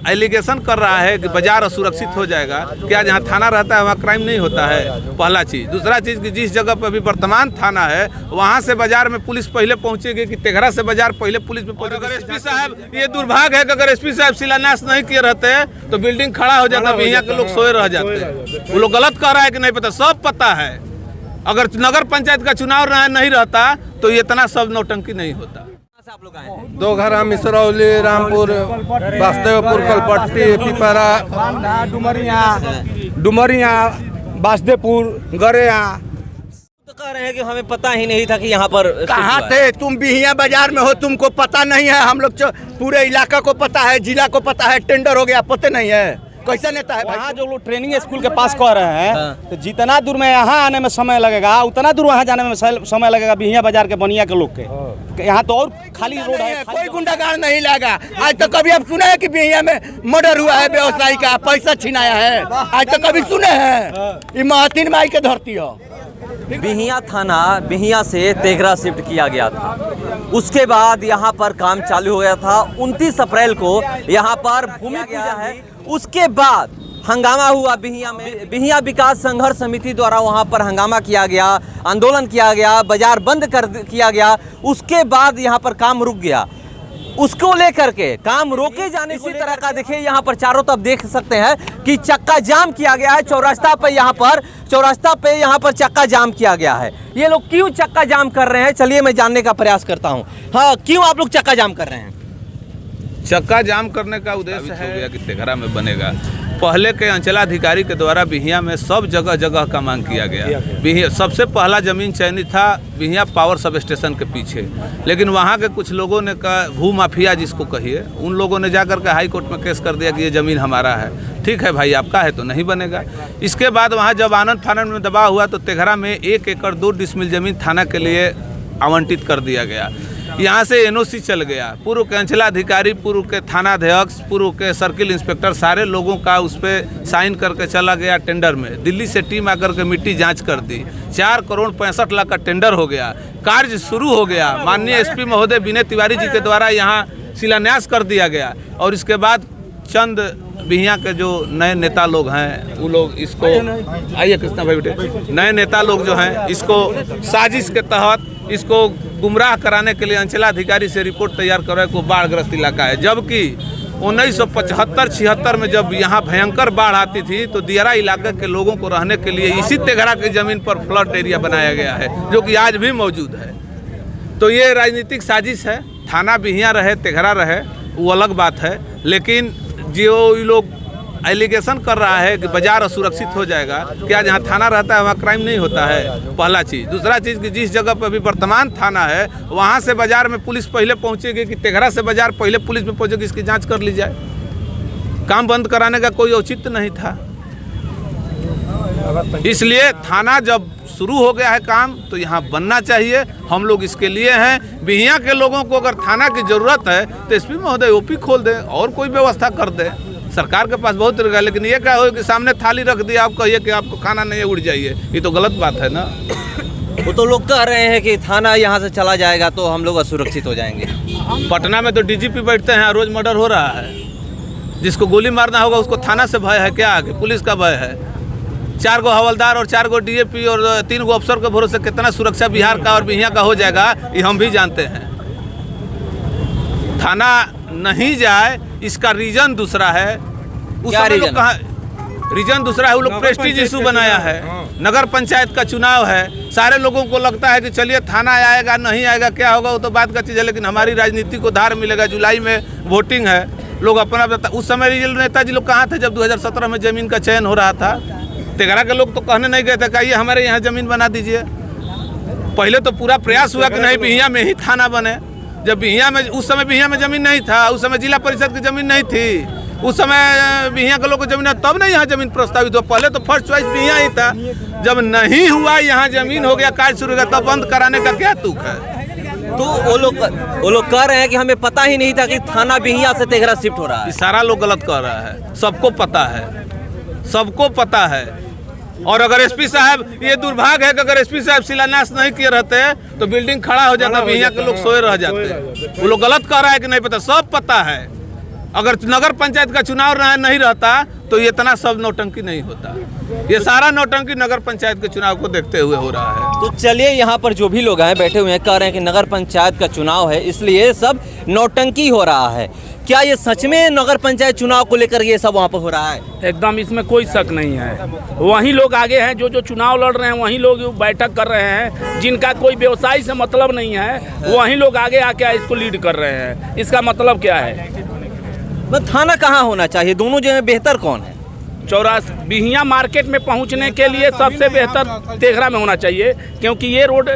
Allegation कर रहा है कि बाजार असुरक्षित हो जाएगा। क्या जहाँ थाना रहता है वहाँ क्राइम नहीं होता है? पहला चीज़। दूसरा चीज़ कि जिस जगह पर अभी वर्तमान थाना है वहाँ से बाजार में पुलिस पहले पहुँचेगी कि तेघरा से बाजार पहले पुलिस में पहुँचेगी? अगर एसपी साहब, ये दुर्भाग्य है कि अगर एसपी साहब शिलान्यास नहीं किए रहते तो बिल्डिंग खड़ा हो जाता, यहाँ के लोग सोए रह जाते। वो लोग गलत कह रहा है कि नहीं पता, सब पता है। अगर नगर पंचायत का चुनाव नहीं रहता तो ये इतना सब नौटंकी नहीं होता। आप लोग आए हैं? दो घरा, मिसरौली, रामपुर, वासुदेवपुर, कलपट्टी, पिपरा, डुमरिया, वासुदेवपुर, गरेया। तो कह रहे हैं कि हमें पता ही नहीं था कि यहाँ पर कहाँ थे तुम? बिहिया बाजार में हो, तुमको पता नहीं है? हम लोग पूरे इलाका को पता है, जिला को पता है, टेंडर हो गया, पता नहीं है? कैसा नेता है? वहाँ जो लोग ट्रेनिंग स्कूल के पास कह रहे हैं तो जितना दूर में यहाँ आने में समय लगेगा उतना दूर वहाँ जाने में समय लगेगा बिहिया बाजार के बनिया के लोग के। यहाँ तो और खाली रोड है, कोई गुंडागर्द नहीं लगा। आज तक कभी आप सुने हैं कि बिहिया में मर्डर हुआ है, व्यवसायी का पैसा छिनाया है? आज तक कभी सुने हैं? ये महतीन माई के धरती हो। बिहिया थाना बिहिया से तेघरा शिफ्ट किया गया था। उसके बाद यहाँ पर काम चालू हो गया था। 29 अप्रैल को यहाँ पर भूमि पूजा है। उसके बाद हंगामा हुआ बिहिया में। बिहिया विकास संघर्ष समिति द्वारा वहाँ पर हंगामा किया गया, आंदोलन किया गया, बाजार बंद किया गया। उसके बाद यहाँ पर काम रुक गया। उसको लेकर के काम रोके जाने इसी तरह का देखिए यहाँ पर चारों तरफ देख सकते हैं कि चक्का जाम किया गया है। चौरास्ता पे यहाँ पर चक्का जाम किया गया है। ये लोग क्यों चक्का जाम कर रहे हैं, चलिए मैं जानने का प्रयास करता हूँ। हाँ, क्यों आप लोग चक्का जाम कर रहे हैं? चक्का जाम करने का उद्देश्य है कि तेघरा में बनेगा। पहले के अंचलाधिकारी के द्वारा बिहिया में सब जगह जगह का मांग किया गया। बिहिया सबसे पहला जमीन चयनित था बिहिया पावर सब स्टेशन के पीछे, लेकिन वहाँ के कुछ लोगों ने कहा, भू माफिया जिसको कहिए, उन लोगों ने जाकर के हाई कोर्ट में केस कर दिया कि ये ज़मीन हमारा है। ठीक है भाई, आपका है तो नहीं बनेगा। इसके बाद वहाँ जब आनंद फानन में दबाव हुआ तो तेघरा में 1 एकड़ 2 डिसमिल जमीन थाना के लिए आवंटित कर दिया गया। यहाँ से एनओसी चल गया। पूर्व के अंचलाधिकारी, पूर्व के थानाध्यक्ष, पूर्व के सर्किल इंस्पेक्टर, सारे लोगों का उस पर साइन करके चला गया टेंडर में। दिल्ली से टीम आकर के मिट्टी जांच कर दी। 4 करोड़ 65 लाख का टेंडर हो गया। कार्य शुरू हो गया। माननीय एसपी महोदय विनय तिवारी जी के द्वारा यहाँ शिलान्यास कर दिया गया। और इसके बाद चंद बिहिया के जो नए नेता लोग हैं वो लोग इसको, आइए कृष्णा भाई बेटे, नए नेता लोग जो हैं इसको साजिश के तहत इसको गुमराह कराने के लिए अंचलाधिकारी से रिपोर्ट तैयार करवाए को बाढ़ग्रस्त इलाका है। जबकि 1975-76 में जब यहाँ भयंकर बाढ़ आती थी तो दियारा इलाके के लोगों को रहने के लिए इसी तेघरा की ज़मीन पर फ्लड एरिया बनाया गया है, जो कि आज भी मौजूद है। तो ये राजनीतिक साजिश है। थाना बिहिया रहे, तेघरा रहे, वो अलग बात है। लेकिन जो लोग एलिगेशन कर रहा है कि बाजार असुरक्षित हो जाएगा, क्या जहाँ थाना रहता है वहाँ क्राइम नहीं होता है? पहला चीज़। दूसरा चीज़ कि जिस जगह पर अभी वर्तमान थाना है वहाँ से बाजार में पुलिस पहले पहुँचेगी कि तेघरा से बाजार पहले पुलिस में पहुँचेगी, इसकी जांच कर ली जाए। काम बंद कराने का कोई औचित्य नहीं था। इसलिए थाना जब शुरू हो गया है काम तो यहाँ बनना चाहिए। हम लोग इसके लिए हैं। बिहिया के लोगों को अगर थाना की ज़रूरत है तो एसपी महोदय ओपी खोल दे और कोई व्यवस्था कर दे। सरकार के पास बहुत तरीका, लेकिन ये क्या हो कि सामने थाली रख दिया, आप कहिए कि आपको खाना नहीं है, उड़ जाइए, ये तो गलत बात है ना। वो तो लोग कह रहे हैं कि थाना यहाँ से चला जाएगा तो हम लोग असुरक्षित हो जाएंगे। पटना में तो डीजीपी बैठते हैं, रोज मर्डर हो रहा है। जिसको गोली मारना होगा उसको थाना से भय है क्या? आगे पुलिस का भय है। 4 गो हवलदार और 4 गो डीएपी और 3 गो अफसर के भरोसे कितना सुरक्षा बिहार का और बिहिया का हो जाएगा, ये हम भी जानते हैं। थाना नहीं जाए इसका रीजन दूसरा है। रीजन दूसरा है, वो लोग प्रेस्टीज इशू बनाया है। नगर पंचायत का चुनाव है, सारे लोगों को लगता है कि चलिए थाना आएगा, नहीं आएगा, क्या होगा वो तो बात का चीज़ है। लेकिन हमारी राजनीति को धार मिलेगा। जुलाई में वोटिंग है, लोग अपना उस समय रियल नेताजी लोग कहाँ थे जब 2017 में ज़मीन का चयन हो रहा था? तेघरा के लोग तो कहने नहीं गए थे कि हमारे यहाँ ज़मीन बना दीजिए। पहले तो पूरा प्रयास हुआ कि नहीं बिहिया में ही थाना बने। जब बिहिया में, उस समय बिहिया में ज़मीन नहीं था, उस समय जिला परिषद की ज़मीन नहीं थी, उस समय बिहिया के लोग को जमीन, तब नहीं यहाँ जमीन प्रस्तावित हुआ। पहले तो फर्स्ट चॉइस बिहिया ही था। जब नहीं हुआ यहाँ जमीन हो गया, कार्य शुरू हो गया, तब बंद कराने का क्या तुक है? तो वो लोग कह रहे हैं कि हमें पता ही नहीं था कि थाना बिहिया से तेघरा शिफ्ट हो रहा है। सारा लोग गलत कह रहा है। सबको पता है, सबको पता है। और अगर एसपी साहब, ये दुर्भाग्य है कि अगर एसपी साहब शिलान्यास नहीं किए रहते तो बिल्डिंग खड़ा हो जाता, बिहिया के लोग सोए रह जाते। वो लोग गलत कह रहा है कि नहीं पता, सब पता है। अगर नगर पंचायत का चुनाव नहीं रहता तो ये इतना सब नौटंकी नहीं होता। ये सारा नौटंकी नगर पंचायत के चुनाव को देखते हुए हो रहा है। तो चलिए, यहाँ पर जो भी लोग हैं बैठे हुए हैं कह रहे हैं कि नगर पंचायत का चुनाव है इसलिए सब नौटंकी हो रहा है। क्या ये सच में नगर पंचायत चुनाव को लेकर ये सब वहाँ पर हो रहा है? एकदम इसमें कोई शक नहीं है। वही लोग आगे हैं जो चुनाव लड़ रहे हैं, वही लोग बैठक कर रहे हैं। जिनका कोई व्यवसाय से मतलब नहीं है वही लोग आगे आके इसको लीड कर रहे हैं। इसका मतलब क्या है? थाना कहाँ होना चाहिए? दोनों जगह बेहतर कौन है? चौरास बिहिया मार्केट में पहुंचने के लिए सबसे बेहतर तेघरा में होना चाहिए, क्योंकि ये रोड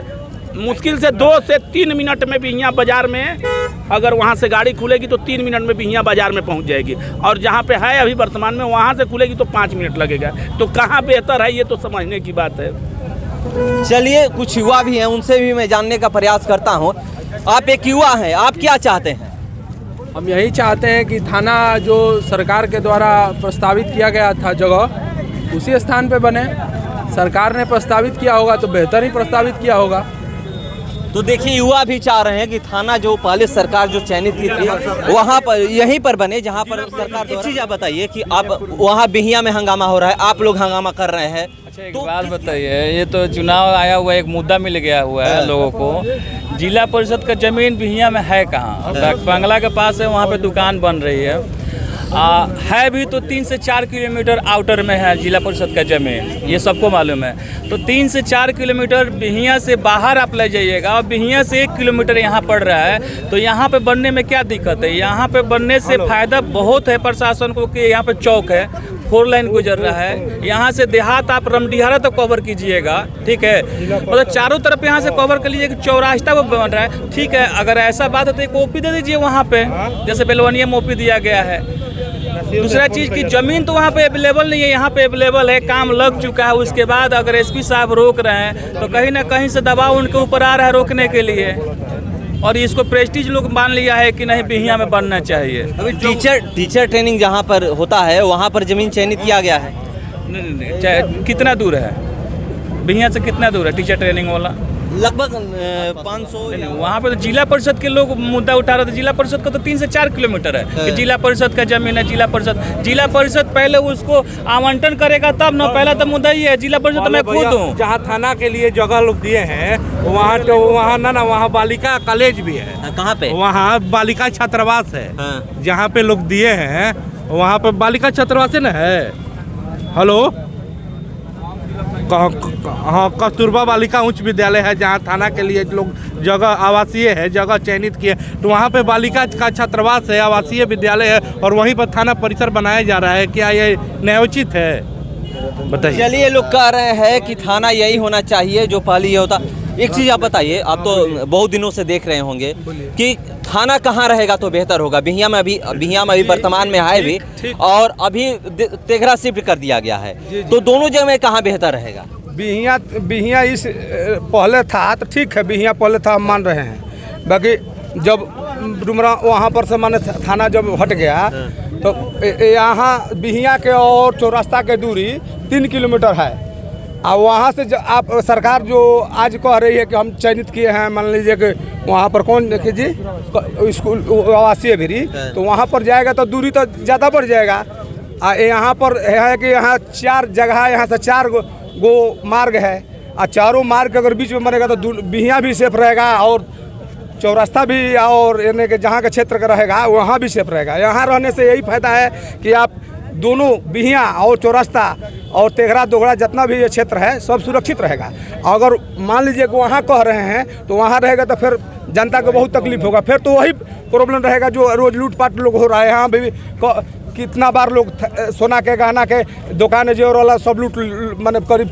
मुश्किल से 2 से 3 मिनट में बिहिया बाजार में, अगर वहां से गाड़ी खुलेगी तो 3 मिनट में बिहिया बाजार में पहुंच जाएगी। और जहां पे है अभी वर्तमान में वहां से खुलेगी तो 5 मिनट लगेगा। तो कहां बेहतर है ये तो समझने की बात है। चलिए, कुछ युवा भी हैं, उनसे भी मैं जानने का प्रयास करता हूँ। आप एक युवा हैं, आप क्या चाहते हैं? हम यही चाहते हैं कि थाना जो सरकार के द्वारा प्रस्तावित किया गया था जगह उसी स्थान पे बने। सरकार ने प्रस्तावित किया होगा तो बेहतर ही प्रस्तावित किया होगा। तो देखिए, युवा भी चाह रहे हैं कि थाना जो पहले सरकार जो चयनित की थी वहाँ पर यहीं पर बने जहाँ पर सरकार। एक चीज़ आप बताइए कि आप वहाँ बिहिया में हंगामा हो रहा है, आप लोग हंगामा कर रहे हैं। अच्छा, एक बात बताइए, ये तो चुनाव आया हुआ एक मुद्दा मिल गया हुआ है लोगों को। जिला परिषद का जमीन बिहिया में है कहाँ? बंगला के पास है, वहाँ पे दुकान बन रही है भी तो 3 से 4 किलोमीटर आउटर में है जिला परिषद का जमीन, ये सबको मालूम है। तो 3 से 4 किलोमीटर बिहिया से बाहर आप ले जाइएगा और बिहिया से 1 किलोमीटर यहाँ पड़ रहा है। तो यहाँ पे बनने में क्या दिक्कत है? यहाँ पे बनने से फायदा बहुत है प्रशासन को कि यहाँ पे चौक है, 4 लाइन गुजर रहा है। यहाँ से देहात आप रमडिहारा तक कवर कीजिएगा, ठीक है। मतलब चारों तरफ यहाँ से कवर कर लीजिए, चौरास्ता वो बन रहा है, ठीक है। अगर ऐसा बात है तो एक ओपी दे दीजिए वहाँ पे, जैसे बेलवनिया में ओपी दिया गया है। दूसरा चीज़ की ज़मीन तो वहाँ पे अवेलेबल नहीं है, यहाँ पे अवेलेबल है, काम लग चुका है। उसके बाद अगर एसपी साहब रोक रहे हैं तो कहीं ना कहीं से दबाव उनके ऊपर आ रहा है रोकने के लिए, और इसको प्रेस्टीज लोग मान लिया है कि नहीं बिहिया में बनना चाहिए। अभी टीचर ट्रेनिंग जहाँ पर होता है वहाँ पर जमीन चयनित किया गया है। कितना दूर है बिहिया से? कितना दूर है टीचर ट्रेनिंग वाला? लगभग 500। वहाँ पे तो जिला परिषद के लोग मुद्दा उठा रहे थे। जिला परिषद का तो 3 से 4 किलोमीटर है कि जिला परिषद का जमीन है। जिला परिषद पहले उसको आवंटन करेगा तब ना, पहला तो मुद्दा ही है। जिला परिषद तो मैं खुद हूँ। जहाँ थाना के लिए जगह लोग दिए हैं वहाँ तो वहाँ बालिका कॉलेज भी है। कहाँ पे? वहाँ बालिका छात्रावास है। जहाँ पे लोग दिए हैं वहाँ पे बालिका छात्रावास है ना है। हेलो, हाँ, कस्तूरबा बालिका उच्च विद्यालय है जहाँ थाना के लिए लोग जगह आवासीय है, जगह चयनित किए। तो वहाँ पे बालिका का छात्रावास है, आवासीय विद्यालय है, और वहीं पर थाना परिसर बनाया जा रहा है। क्या ये न्यायोचित है? बताइए। चलिए, लोग कह रहे हैं कि थाना यही होना चाहिए जो पहले ये होता। एक चीज़ आप बताइए, आप तो बहुत दिनों से देख रहे होंगे कि थाना कहाँ रहेगा तो बेहतर होगा। बिहिया में अभी वर्तमान में है भी, और अभी तेघरा शिफ्ट कर दिया गया है। तो दोनों जगह में कहाँ बेहतर रहेगा? बिहिया इस पहले था तो ठीक है, बिहिया पहले था, हम मान रहे हैं। बाकी जब डुमरा वहाँ पर से माने थाना जब हट गया तो यहाँ बिहिया के और चौरास्ता के दूरी 3 किलोमीटर है। और वहाँ से आप सरकार जो आज कह रही है कि हम चयनित किए हैं, मान लीजिए कि वहाँ पर कौन देखिए जी स्कूल आवासीय भी, तो वहाँ पर जाएगा तो दूरी तो ज़्यादा बढ़ जाएगा। यहाँ पर है कि यहाँ 4 जगह, यहाँ से 4 गो मार्ग है, और चारों मार्ग अगर बीच में बनेगा तो बिहिया भी सेफ रहेगा, और चौरास्ता भी, और यानी कि जहाँ का क्षेत्र का रहेगा वहाँ भी सेफ रहेगा। यहाँ रहने से यही फायदा है कि आप दोनों बिहिया और चौरास्ता और तेघरा दोघरा जितना भी ये क्षेत्र है सब सुरक्षित रहेगा। अगर मान लीजिए कि वहाँ कह रहे हैं तो वहाँ रहेगा तो फिर जनता को बहुत तकलीफ होगा। फिर तो वही प्रॉब्लम रहेगा जो रोज लूटपाट लोग हो रहा है। यहाँ भी कितना बार लोग सोना के गहना के दुकान जेवर वाला सब लूट, मतलब करीब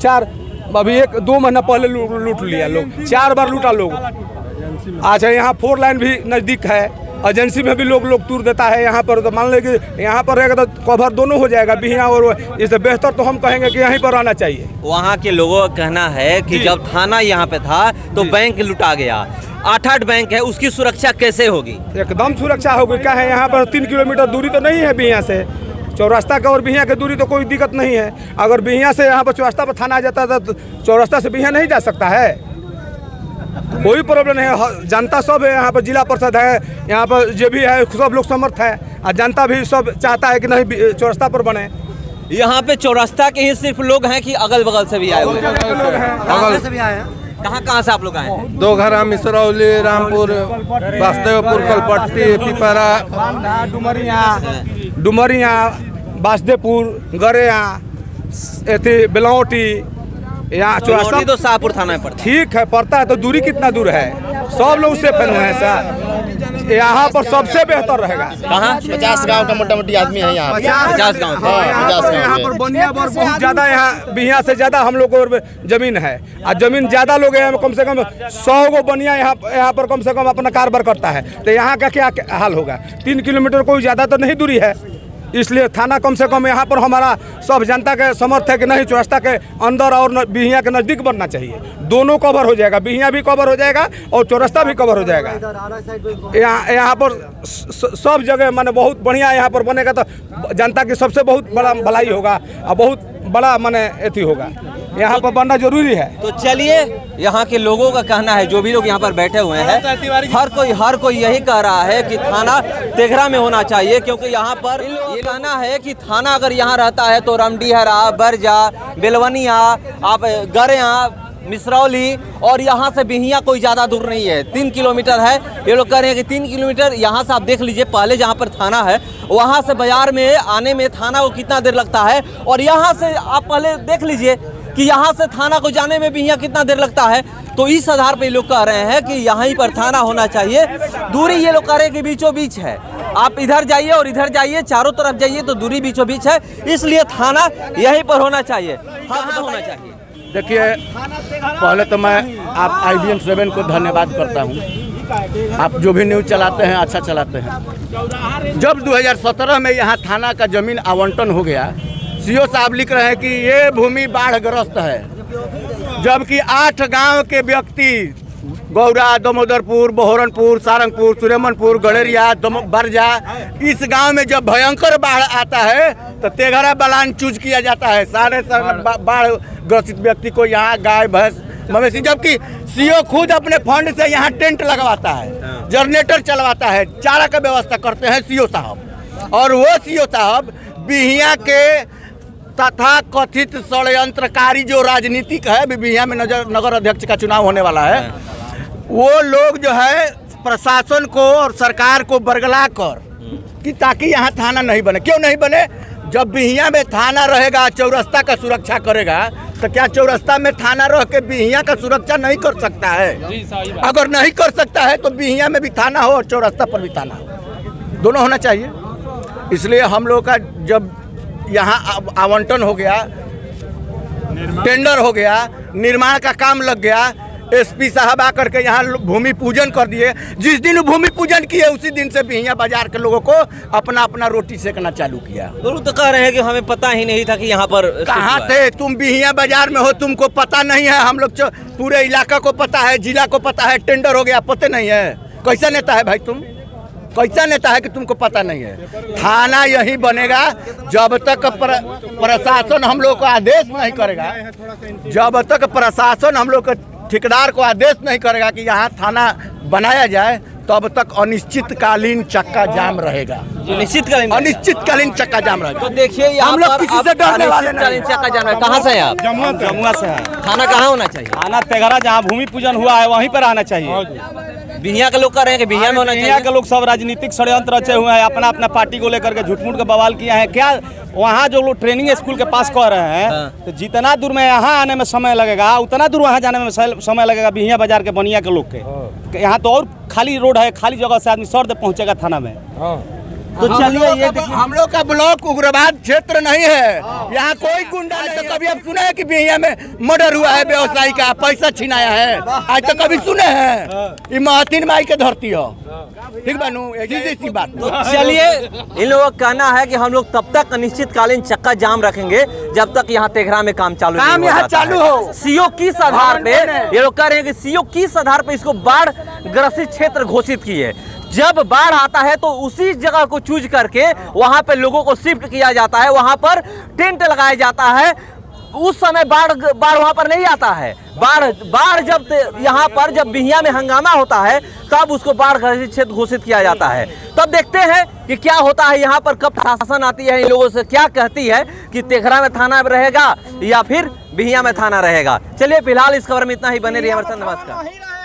1-2 महीना पहले लूट लिया लोग, 4 बार लूटा लोग। अच्छा, यहाँ 4 लाइन भी नज़दीक है, एजेंसी में भी लोग तूर देता है यहाँ पर। तो मान लें कि यहाँ पर रहेगा तो कवर दोनों हो जाएगा, बिहिया और इससे बेहतर तो हम कहेंगे कि यहीं पर आना चाहिए। वहाँ के लोगों का कहना है कि जब थाना यहाँ पे था तो बैंक लुटा गया, 8 बैंक है, उसकी सुरक्षा कैसे होगी? एकदम सुरक्षा होगी। क्या है, यहाँ पर 3 किलोमीटर दूरी तो नहीं है बिहिया से, चौरास्ता का और बिहिया की दूरी तो कोई दिक्कत नहीं है। अगर बिहिया से यहाँ पर चौरास्ता पर थाना आ जाता था तो चौरास्ता से बिहिया नहीं जा सकता है। कोई प्रॉब्लम नहीं है। जनता सब है यहाँ पर, जिला परिषद है यहाँ पर, जो भी है सब लोग समर्थ है और जनता भी सब चाहता है कि नहीं चौरस्ता पर बने। यहाँ पे चौरस्ता के ही सिर्फ लोग हैं कि अगल बगल से भी आए हुए हैं? बगल से भी आए हैं। कहाँ से आप लोग आए हैं? दो घरा, मिसरौली, रामपुर, वासुदेवपुर, कलपट्टी, पिपरा, डुमरिया, वासुदेवपुर, गरेया, बेलौटी, यहाँ चौरास्ता तो शाहपुर थाना में पड़ता ठीक है, पड़ता है। तो दूरी कितना दूर है? सब लोग उससे फैन हुए हैं सर। यहाँ पर सबसे बेहतर रहेगा। कहाँ? 50 गांव का मोटा मोटी आदमी है यहाँ 50 गाँव। यहाँ पर बनिया बहुत ज्यादा, यहाँ बिहिया से ज्यादा हम लोग को जमीन है और जमीन ज्यादा लोग हैं, कम से कम 100 गो बनिया यहाँ पर कम से कम अपना कारोबार करता है। तो यहाँ का क्या हाल होगा? 3 किलोमीटर कोई ज्यादा तो नहीं दूरी है, इसलिए थाना कम से कम यहाँ पर हमारा सब जनता के समर्थ है कि नहीं चौरस्ता के अंदर और बिहिया के नज़दीक बनना चाहिए। दोनों कवर हो जाएगा, बिहिया भी कवर हो जाएगा और चौरस्ता भी कवर हो जाएगा। यहाँ पर सब जगह माने बहुत बढ़िया यहाँ पर बनेगा तो जनता की सबसे बहुत बड़ा भलाई होगा और बहुत बड़ा माने अथी होगा। यहाँ पर बनना जरूरी है। तो चलिए, यहाँ के लोगों का कहना है, जो भी लोग यहाँ पर बैठे हुए हैं, हर कोई यही कह रहा है कि थाना तेघरा में होना चाहिए, क्योंकि यहाँ पर ये कहना है कि थाना अगर यहाँ रहता है तो रामडीहरा, बरजा, बेलवनिया, आप गरेया, मिसरौली और यहाँ से बिहिया कोई ज़्यादा दूर नहीं है, 3 किलोमीटर है। ये लोग कह रहे हैं कि 3 किलोमीटर यहाँ से आप देख लीजिए, पहले जहाँ पर थाना है वहाँ से बाजार में आने में थाना को कितना देर लगता है, और यहाँ से आप पहले देख लीजिए कि यहाँ से थाना को जाने में बिहिया कितना देर लगता है। तो इस आधार पे लोग कह रहे हैं कि यहीं पर थाना होना चाहिए। दूरी ये लोग कह रहे हैं कि बीचों बीच है, आप इधर जाइए और इधर जाइए, चारों तरफ जाइए तो दूरी बीचों बीच है, इसलिए थाना यहीं पर होना चाहिए। कहाँ होना चाहिए? देखिए, पहले तो मैं आप IBN 7 को धन्यवाद करता हूँ। आप जो भी न्यूज़ चलाते हैं अच्छा चलाते हैं। जब 2017 में यहाँ थाना का जमीन आवंटन हो गया, CO साहब लिख रहे हैं कि ये भूमि बाढ़ग्रस्त है, जबकि 8 गांव के व्यक्ति गौरा, दामोदरपुर, बहोरनपुर, सारंगपुर, सुरेमनपुर, गड़ेरिया, बरजा, इस गांव में जब भयंकर बाढ़ आता है तो तेघरा बलान चूज किया जाता है। सारे बाढ़ ग्रसित व्यक्ति को यहाँ गाय, भैंस, मवेशी, जबकि CO खुद अपने फंड से यहाँ टेंट लगवाता है, जनरेटर चलवाता है, चारा का व्यवस्था करते हैं CO साहब। और वो CO साहब बिहिया के तथा कथित षड्यंत्रकारी जो राजनीतिक है, बिहिया में नगर अध्यक्ष का चुनाव होने वाला है, वो लोग जो है प्रशासन को और सरकार को बरगला कर कि ताकि यहाँ थाना नहीं बने। क्यों नहीं बने? जब बिहिया में थाना रहेगा, चौरस्ता का सुरक्षा करेगा, तो क्या चौरस्ता में थाना रह के बिहिया का सुरक्षा नहीं कर सकता है? अगर नहीं कर सकता है तो बिहिया में भी थाना हो और चौरस्ता पर भी थाना हो, दोनों होना चाहिए। इसलिए हम लोग का जब यहाँ आवंटन हो गया, टेंडर हो गया, निर्माण का काम लग गया, SP साहब आकर के यहाँ भूमि पूजन कर दिए। जिस दिन भूमि पूजन किए उसी दिन से बिहिया बाजार के लोगों को अपना अपना रोटी सेकना चालू किया। तो कह रहे हैं कि हमें पता ही नहीं था कि यहाँ पर कहाँ थे तुम? बिहिया बाजार में हो, तुमको पता नहीं है? हम लोग पूरे इलाका को पता है, जिला को पता है, टेंडर हो गया, पता नहीं है? कैसा नेता है भाई तुम? कैसा नेता है कि तुमको पता नहीं है? थाना यही बनेगा जब तक प्रशासन हम लोग को आदेश नहीं करेगा, जब तक प्रशासन हम लोग को ठेकेदार को आदेश नहीं करेगा कि यहाँ थाना बनाया जाए, तब तक अनिश्चितकालीन चक्का जाम रहेगा। अनिश्चितकालीन चक्का जाम रहेगा। तो देखिए, हम लोग किसी से डरने वाले नहीं। चक्का जाम है। कहाँ से हैं आप? जमुआ से है। थाना कहाँ होना चाहिए? थाना तेघरा, जहाँ भूमि पूजन हुआ है वहीं पर आना चाहिए। बिहिया के लोग कह रहे हैं कि बिहिया में होना चाहिए। बिहिया के लोग सब राजनीतिक षड्यंत्र रचे हुए हैं, अपना अपना पार्टी को लेकर के झूठ-मूठ का बवाल किया है। क्या वहाँ जो लोग ट्रेनिंग स्कूल के पास कह रहे हैं, तो जितना दूर में यहाँ आने में समय लगेगा उतना दूर वहाँ जाने में समय लगेगा बिहिया बाजार के बनिया के लोग के। यहाँ तो और खाली रोड है, खाली जगह से आदमी सर पहुँचेगा थाना में। तो चलिए, ये हम लोग का ब्लॉक उग्रवाद क्षेत्र नहीं है, यहाँ कोई गुंडा नहीं। तो कभी आप सुने हैं कि बिहिया में मर्डर हुआ है, व्यवसायी का पैसा छिनाया है? आज तक कभी सुने हैं? ये महतीन माई के धरती हो, ठीक बनू, ऐसी बात। तो चलिए, इन लोगों का कहना है कि हम लोग तब तक अनिश्चितकालीन चक्का जाम रखेंगे जब तक यहाँ तेघरा में काम चालू काम यहाँ चालू हो। CO किस आधार पे, ये लोग कह रहे हैं कि CO किस आधार पे इसको बाढ़ ग्रसित क्षेत्र घोषित किए? जब बाढ़ आता है तो उसी जगह को चूज करके वहां पे लोगों को शिफ्ट किया जाता है, वहां पर टेंट लगाया जाता है, उस समय बाढ़ वहां पर नहीं आता है। बाढ़ जब यहाँ पर जब बिहिया में हंगामा होता है तब उसको बाढ़ ग्रसित क्षेत्र घोषित किया जाता है। तब देखते हैं कि क्या होता है यहाँ पर, कब शासन आती है, इन लोगों से क्या कहती है कि तेघरा में थाना रहेगा या फिर बिहिया में थाना रहेगा। चलिए फिलहाल इस खबर में इतना ही, बने रहिए हमारे साथ। नमस्कार।